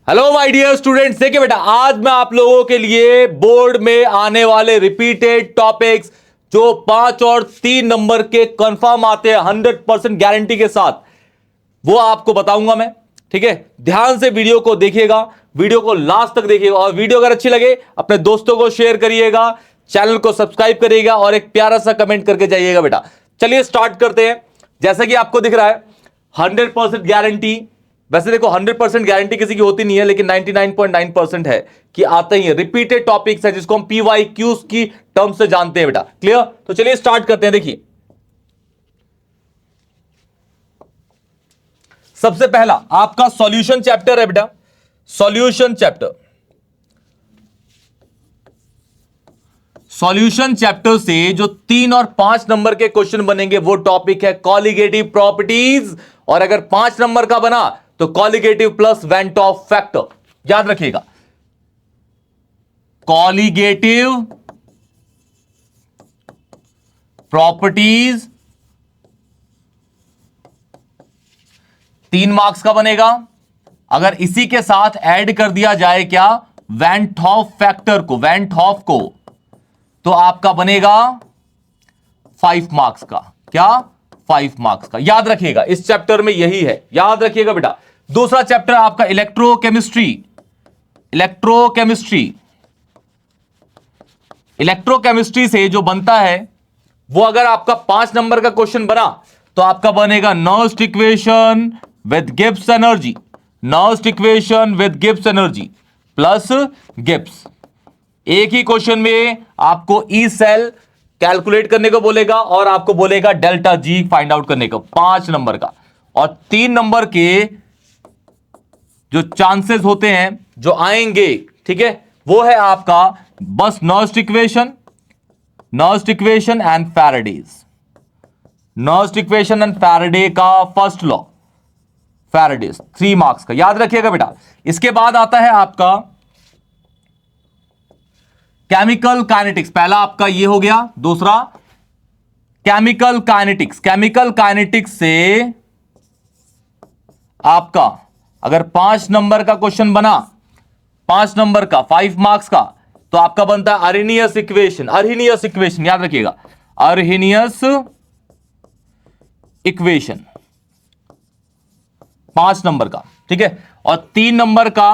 Hello my dear students, देखिए बेटा, आज मैं आप लोगों के लिए बोर्ड में आने वाले रिपीटेड टॉपिक्स जो 5 और 3 नंबर के कंफर्म आते हैं 100% गारंटी के साथ, वो आपको बताऊंगा मैं। ठीक है, ध्यान से वीडियो को देखिएगा, वीडियो को लास्ट तक देखिएगा, और वीडियो अगर अच्छी लगे अपने दोस्तों को शेयर करिएगा, चैनल को सब्सक्राइब करिएगा और एक प्यारा सा कमेंट करके जाइएगा बेटा। चलिए स्टार्ट करते हैं। जैसा कि आपको दिख रहा है 100% गारंटी। वैसे देखो 100% गारंटी किसी की होती नहीं है, लेकिन 99.9% है कि आते ही है। रिपीटेड टॉपिक्स है जिसको हम PYQs की टर्म से जानते हैं बेटा। क्लियर? तो चलिए स्टार्ट करते हैं। देखिए, सबसे पहला आपका सॉल्यूशन चैप्टर है बेटा। सॉल्यूशन चैप्टर, सॉल्यूशन चैप्टर से जो 3 और 5 नंबर के क्वेश्चन बनेंगे वो टॉपिक है कॉलिगेटिव प्रॉपर्टीज, और अगर 5 नंबर का बना तो colligative plus went of factor. याद रखिएगा, कॉलिगेटिव प्रॉपर्टीज 3 मार्क्स का बनेगा। अगर इसी के साथ ऐड कर दिया जाए क्या, वेंट ऑफ फैक्टर को, वेंट ऑफ को, तो आपका बनेगा 5 मार्क्स का। क्या? 5 मार्क्स का। याद रखिएगा, इस चैप्टर में यही है, याद रखिएगा बेटा। दूसरा चैप्टर आपका इलेक्ट्रोकेमिस्ट्री। इलेक्ट्रोकेमिस्ट्री, इलेक्ट्रोकेमिस्ट्री से जो बनता है वो अगर आपका 5 नंबर का क्वेश्चन बना तो आपका बनेगा Nernst equation with Gibbs energy. Nernst equation with Gibbs energy plus Gibbs. एक ही क्वेश्चन में आपको ई सेल कैलकुलेट करने को बोलेगा और आपको बोलेगा डेल्टा जी फाइंड आउट करने को, 5 नंबर का। और 3 नंबर के जो चांसेस होते हैं जो आएंगे, ठीक है, वो है आपका बस Nernst equation, Nernst equation and Faraday's. Nernst equation and Faraday का फर्स्ट लॉ, फैराडेज, 3 मार्क्स का। याद रखिएगा बेटा। इसके बाद आता है आपका केमिकल काइनेटिक्स। पहला आपका ये हो गया। दूसरा केमिकल काइनेटिक्स। केमिकल काइनेटिक्स से आपका अगर 5 नंबर का क्वेश्चन बना, 5 नंबर का, 5 मार्क्स का, तो आपका बनता है अरेनियस इक्वेशन। अरेनियस इक्वेशन, याद रखिएगा, अरेनियस इक्वेशन 5 नंबर का। ठीक है, और 3 नंबर का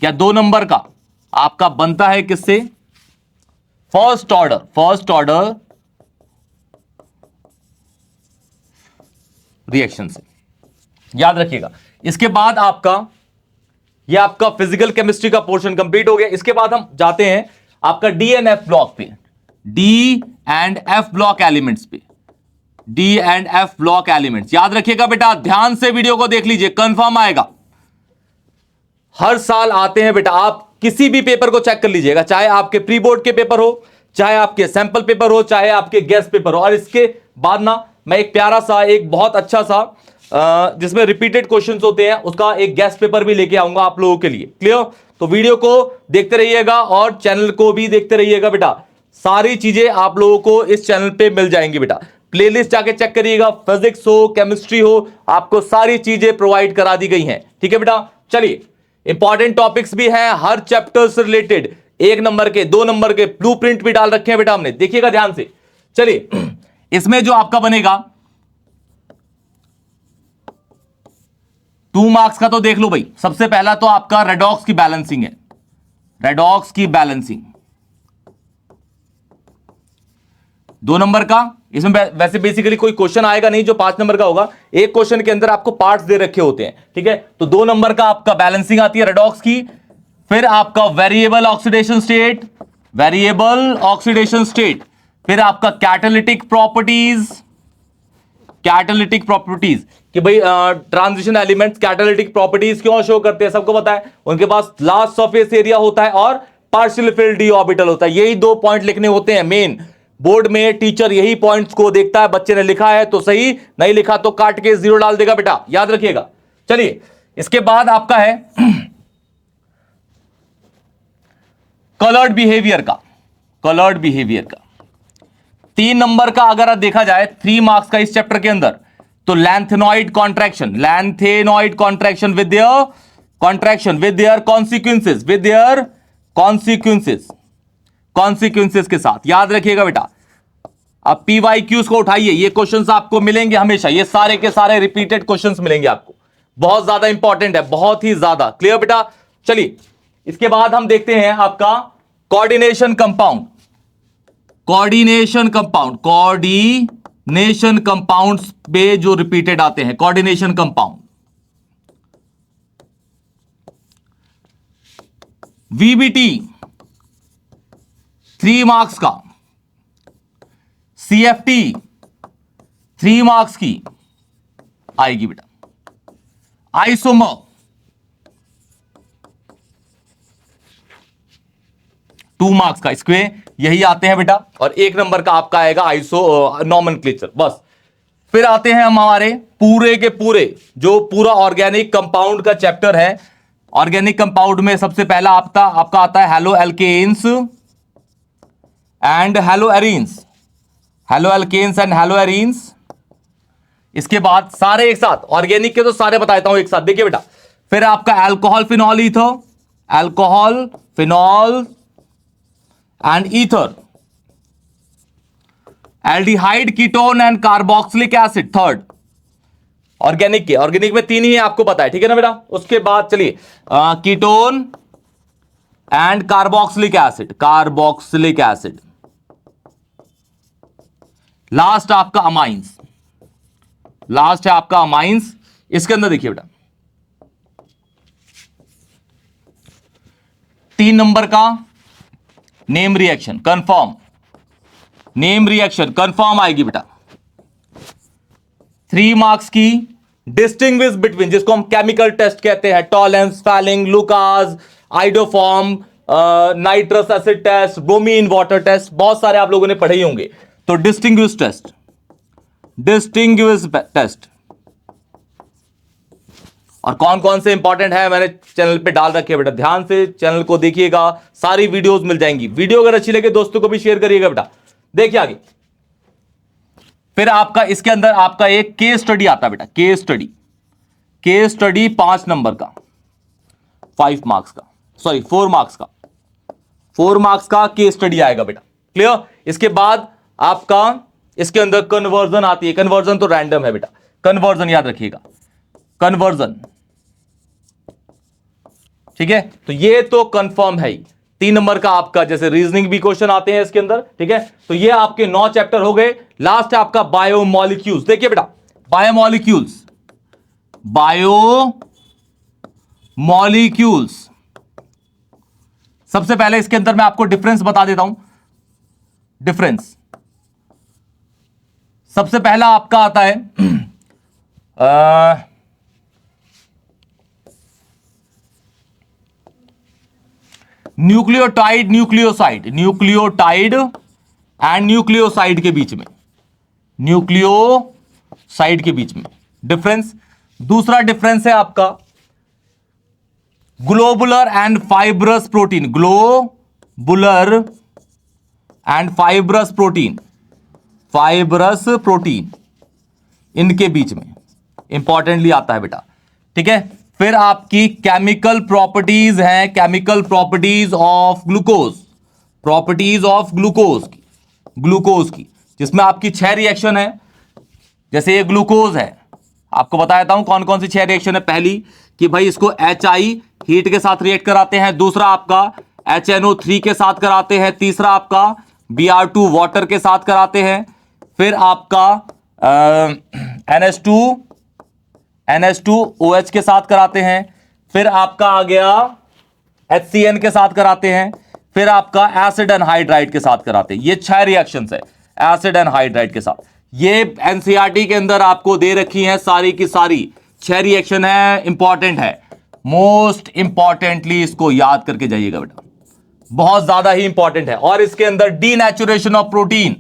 या 2 नंबर का आपका बनता है किससे? First order, first order reaction से। याद रखिएगा। इसके बाद आपका यह आपका फिजिकल केमिस्ट्री का पोर्शन कंप्लीट हो गया। इसके बाद हम जाते हैं आपका डी एंड एफ ब्लॉक पे, D and F block elements पे। D and F block elements, याद रखिएगा बेटा, ध्यान से वीडियो को देख लीजिए, कंफर्म आएगा। हर साल आते हैं बेटा, आप किसी भी पेपर को चेक कर लीजिएगा, चाहे आपके प्री बोर्ड के पेपर हो, चाहे आपके सैंपल पेपर हो, चाहे आपके गेस्ट पेपर हो। और इसके बाद ना मैं एक प्यारा सा, एक बहुत अच्छा सा जिसमें रिपीटेड क्वेश्चंस होते हैं, उसका एक गेस्ट पेपर भी लेके आऊंगा आप लोगों के लिए। क्लियर? तो वीडियो को देखते रहिएगा और चैनल को भी देखते रहिएगा बेटा। सारी चीजें आप लोगों को इस चैनल पे मिल जाएंगी बेटा। प्लेलिस्ट जाके चेक करिएगा, फिजिक्स हो, केमिस्ट्री हो, आपको सारी चीजें प्रोवाइड करा दी गई हैं। ठीक है बेटा? चलिए, इंपॉर्टेंट टॉपिक्स भी हैं हर चैप्टर से रिलेटेड। 1 नंबर के, 2 नंबर के ब्लूप्रिंट भी डाल रखे हैं बेटा हमने, देखिएगा ध्यान से। चलिए, इसमें जो आपका बनेगा 2 मार्क्स का, तो देख लो भाई। सबसे पहला तो आपका रेडॉक्स की बैलेंसिंग है। रेडॉक्स की बैलेंसिंग 2 नंबर का। इसमें वैसे बेसिकली कोई क्वेश्चन आएगा नहीं जो 5 नंबर का होगा। एक क्वेश्चन के अंदर आपको पार्ट्स दे रखे होते हैं। ठीक है, तो 2 नंबर का आपका बैलेंसिंग आती है रेडॉक्स की। फिर आपका variable oxidation state, variable oxidation state. फिर आपका कैटालिटिक प्रॉपर्टीज, कैटालिटिक प्रॉपर्टीज कि भाई ट्रांजिशन एलिमेंट्स कैटालिटिक प्रॉपर्टीज क्यों शो करते हैं, सबको पता है। उनके पास लार्ज सरफेस एरिया होता है और पार्शियल फिल्ड डी ऑर्बिटल होता है। यही 2 पॉइंट लिखने होते हैं मेन। बोर्ड में टीचर यही पॉइंट्स को देखता है, बच्चे ने लिखा है तो सही, नहीं लिखा तो काट के 0 डाल देगा बेटा, याद रखिएगा। चलिए, इसके बाद आपका है कलर्ड बिहेवियर का। कलर्ड बिहेवियर का 3 नंबर का अगर देखा जाए 3 मार्क्स का इस चैप्टर के अंदर, तो lanthanoid contraction, lanthanoid contraction with contraction with their consequences, with their consequences, consequences के साथ। याद रखिएगा बेटा, अब पीवाईक्यूज को उठाइए, ये क्वेश्चंस आपको मिलेंगे हमेशा, ये सारे के सारे रिपीटेड क्वेश्चंस मिलेंगे आपको, बहुत ज्यादा इंपॉर्टेंट है, बहुत ही ज्यादा। क्लियर बेटा? चलिए इसके बाद हम देखते हैं आपका coordination compound, coordination compound, coordination compounds पे जो रिपीटेड आते हैं, कोऑर्डिनेशन कंपाउंड। वीबीटी 3 मार्क्स का, सीएफटी 3 मार्क्स की आएगी बेटा, आइसोमर 2 मार्क्स का, इसके यही आते हैं बेटा, और 1 नंबर का आपका आएगा आइसो नॉमेनक्लेचर, बस। फिर आते हैं हम हमारे पूरे के पूरे जो पूरा ऑर्गेनिक कंपाउंड का चैप्टर है। ऑर्गेनिक कंपाउंड में सबसे पहला आपका आता है haloalkanes and haloarenes, haloalkanes and haloarenes. इसके बाद सारे एक साथ, ऑर्गेनिक के तो सारे बता देता हूं एक साथ, देखिए बेटा। फिर आपका alcohol phenol ether, alcohol phenol and ether, aldehyde ketone and carboxylic acid, third organic के। ऑर्गेनिक में 3 ही आपको पता है, ठीक है ना बेटा? उसके बाद चलिए ketone and carboxylic acid, carboxylic acid. Last आपका अमाइंस, लास्ट है आपका अमाइंस। इसके अंदर देखिए बेटा 3 नंबर का name reaction confirm, name reaction confirm आएगी बेटा। 3 मार्क्स की डिस्टिंग्विश बिटवीन, जिसको हम केमिकल टेस्ट कहते हैं, Tollens, Fehling, Lucas, iodoform, nitrous acid test, bromine water test, बहुत सारे आप लोगों ने पढ़े ही होंगे। तो डिस्टिंग्विश टेस्ट, डिस्टिंग्विश टेस्ट, और कौन कौन से इंपॉर्टेंट है मैंने चैनल पे डाल रखे बेटा, ध्यान से चैनल को देखिएगा, सारी वीडियोस मिल जाएंगी। वीडियो अगर अच्छी लगे दोस्तों को भी शेयर करिएगा बेटा। देखिए आगे, फिर आपका इसके अंदर आपका एक केस स्टडी आता है बेटा, case study, case study 5 number का, 5 मार्क्स का, सॉरी 4 मार्क्स का, 4 मार्क्स का केस स्टडी आएगा बेटा। क्लियर? इसके बाद आपका इसके अंदर कन्वर्जन आती है, कन्वर्जन तो रैंडम है बेटा, कन्वर्जन याद रखिएगा, कन्वर्जन, ठीक है? तो ये तो कंफर्म है ही। 3 नंबर का आपका जैसे रीजनिंग भी क्वेश्चन आते हैं इसके अंदर, ठीक है? तो ये आपके 9 चैप्टर हो गए। लास्ट है आपका बायोमोलिक्यूल्स। देखिए बेटा बायोमोलिक्यूल्स, बायोमोलिक्यूल्स, सबसे पहले इसके अंदर मैं आपको डिफरेंस बता देता हूं। डिफरेंस सबसे पहला आपका आता है nucleotide, nucleoside, nucleotide and nucleoside के बीच में, न्यूक्लियोसाइड के बीच में डिफरेंस। दूसरा डिफरेंस है आपका globular and fibrous protein, globular and fibrous protein, fibrous protein, इनके बीच में इंपॉर्टेंटली आता है बेटा, ठीक है? फिर आपकी केमिकल प्रॉपर्टीज हैं, chemical properties of glucose, properties of glucose की, ग्लूकोज की, जिसमें आपकी 6 रिएक्शन है। जैसे ये ग्लूकोज है, आपको बता देता हूं कौन कौन सी 6 रिएक्शन है। पहली कि भाई इसको HI हीट के साथ रिएक्ट कराते हैं, दूसरा आपका HNO3 के साथ कराते हैं, तीसरा आपका Br2 वाटर के साथ कराते हैं, फिर आपका NH2OH के साथ कराते हैं, फिर आपका आ गया HCN के साथ कराते हैं, फिर आपका एसिड एनहाइड्राइड के साथ कराते हैं। ये 6 रिएक्शंस है एसिड एनहाइड्राइड के साथ। ये एनसीईआरटी के अंदर आपको दे रखी हैं सारी की सारी 6 रिएक्शन है, इंपॉर्टेंट है। मोस्ट इंपॉर्टेंटली इसको याद करके जाइएगा बेटा, बहुत ज्यादा ही इंपॉर्टेंट है। और इसके अंदर denaturation of protein,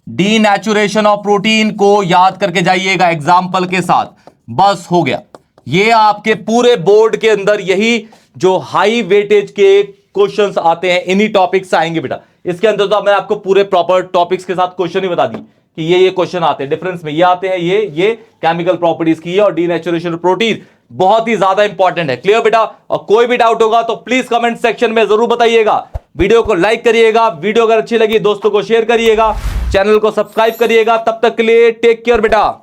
denaturation of protein को याद करके जाइएगा एग्जाम्पल के साथ, बस हो गया। ये आपके पूरे बोर्ड के अंदर यही जो हाई वेटेज के क्वेश्चंस आते हैं इन्हीं टॉपिक्स आएंगे बेटा। इसके अंदर तो मैं आपको पूरे प्रॉपर टॉपिक्स के साथ क्वेश्चन ही बता दी कि ये क्वेश्चन आते हैं, डिफरेंस में ये आते हैं, ये केमिकल प्रॉपर्टीज की और डीनेचुरेशन ऑफ प्रोटीन बहुत ही ज्यादा इंपॉर्टेंट है। क्लियर बेटा? और कोई भी डाउट होगा तो प्लीज कमेंट सेक्शन में जरूर बताइएगा। वीडियो को लाइक करिएगा, वीडियो अगर अच्छी लगी दोस्तों को शेयर करिएगा, चैनल को सब्सक्राइब करिएगा। तब तक के लिए टेक केयर बेटा।